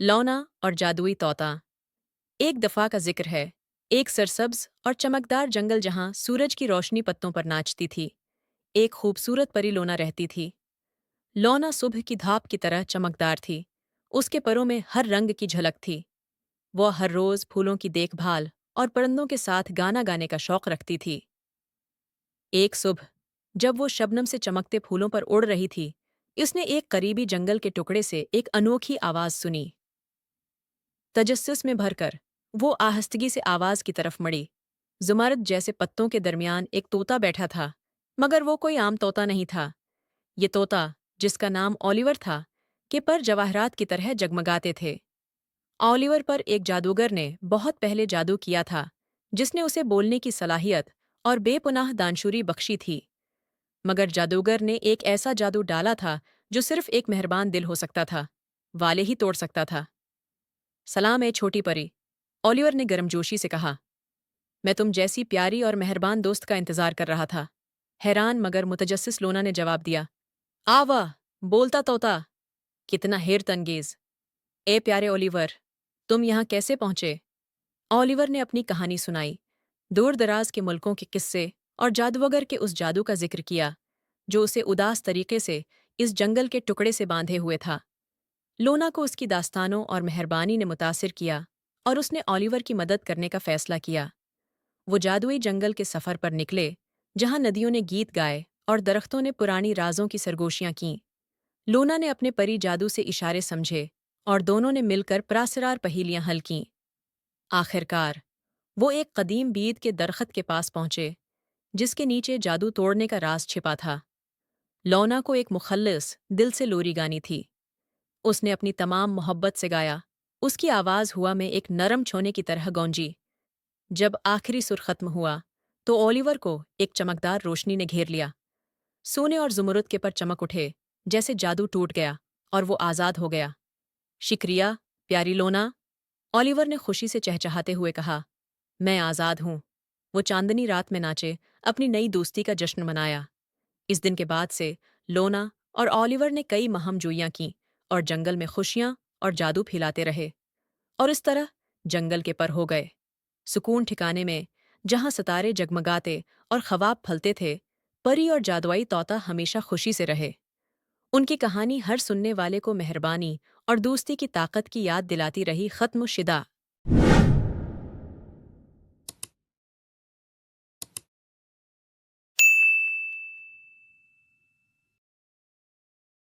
लौना और जादुई तोता। एक दफा का जिक्र है। एक सरसब्ज और चमकदार जंगल जहां सूरज की रोशनी पत्तों पर नाचती थी। एक खूबसूरत परी लोना रहती थी। लौना सुबह की धाप की तरह चमकदार थी। उसके परों में हर रंग की झलक थी। वह हर रोज फूलों की देखभाल और परिंदों के साथ गाना गाने का शौक रखती थी। एक सुबह जब वो शबनम से चमकते फूलों पर उड़ रही थी, उसने एक करीबी जंगल के टुकड़े से एक अनोखी आवाज सुनी। तजस्सुस में भरकर वो आहस्तगी से आवाज की तरफ मड़ी। जुमारत जैसे पत्तों के दरमियान एक तोता बैठा था, मगर वो कोई आम तोता नहीं था। ये तोता, जिसका नाम ओलिवर था, के पर जवाहरात की तरह जगमगाते थे। ओलिवर पर एक जादूगर ने बहुत पहले जादू किया था, जिसने उसे बोलने की सलाहियत और बेपनाह दानशूरी बख्शी थी। मगर जादूगर ने एक ऐसा जादू डाला था जो सिर्फ एक मेहरबान दिल हो सकता था, वाले ही तोड़ सकता था। सलाम ए छोटी परी, ओलिवर ने गर्मजोशी से कहा। मैं तुम जैसी प्यारी और मेहरबान दोस्त का इंतजार कर रहा था। हैरान मगर मुतजस्सिस लोना ने जवाब दिया। आ वाह, बोलता तोता, कितना हेरत अंगेज। ए प्यारे ओलिवर, तुम यहाँ कैसे पहुंचे? ओलिवर ने अपनी कहानी सुनाई, दूर दराज के मुल्कों के किस्से और जादूगर के उस जादू का जिक्र किया जो उसे उदास तरीके से इस जंगल के टुकड़े से बांधे हुए था। लोना को उसकी दास्तानों और मेहरबानी ने मुतासिर किया और उसने ओलिवर की मदद करने का फैसला किया। वो जादुई जंगल के सफ़र पर निकले, जहां नदियों ने गीत गाए और दरख्तों ने पुरानी राजों की सरगोशियां कीं। लोना ने अपने परी जादू से इशारे समझे और दोनों ने मिलकर प्रासरार पहेलियां हल कीं। आखिरकार वो एक कदीम बीद के दरख्त के पास पहुंचे, जिसके नीचे जादू तोड़ने का राज छिपा था। लौना को एक मुखल्लिस दिल से लोरी गानी थी। उसने अपनी तमाम मोहब्बत से गाया। उसकी आवाज़ हुआ में एक नरम छोने की तरह गूंजी। जब आखिरी सुर खत्म हुआ, तो ओलिवर को एक चमकदार रोशनी ने घेर लिया। सोने और ज़ुमरुद के पर चमक उठे, जैसे जादू टूट गया और वो आज़ाद हो गया। शुक्रिया, प्यारी लोना, ओलिवर ने खुशी से चहचहाते हुए कहा। मैं आज़ाद हूँ। वो चांदनी रात में नाचे, अपनी नई दोस्ती का जश्न मनाया। इस दिन के बाद से लोना और ओलिवर ने कई महम जोइयां कीं और जंगल में खुशियां और जादू फैलाते रहे। और इस तरह जंगल के पर हो गए, सुकून ठिकाने में, जहां सितारे जगमगाते और ख्वाब फलते थे। परी और जादुई तोता हमेशा खुशी से रहे। उनकी कहानी हर सुनने वाले को मेहरबानी और दोस्ती की ताकत की याद दिलाती रही। खत्म शुदा।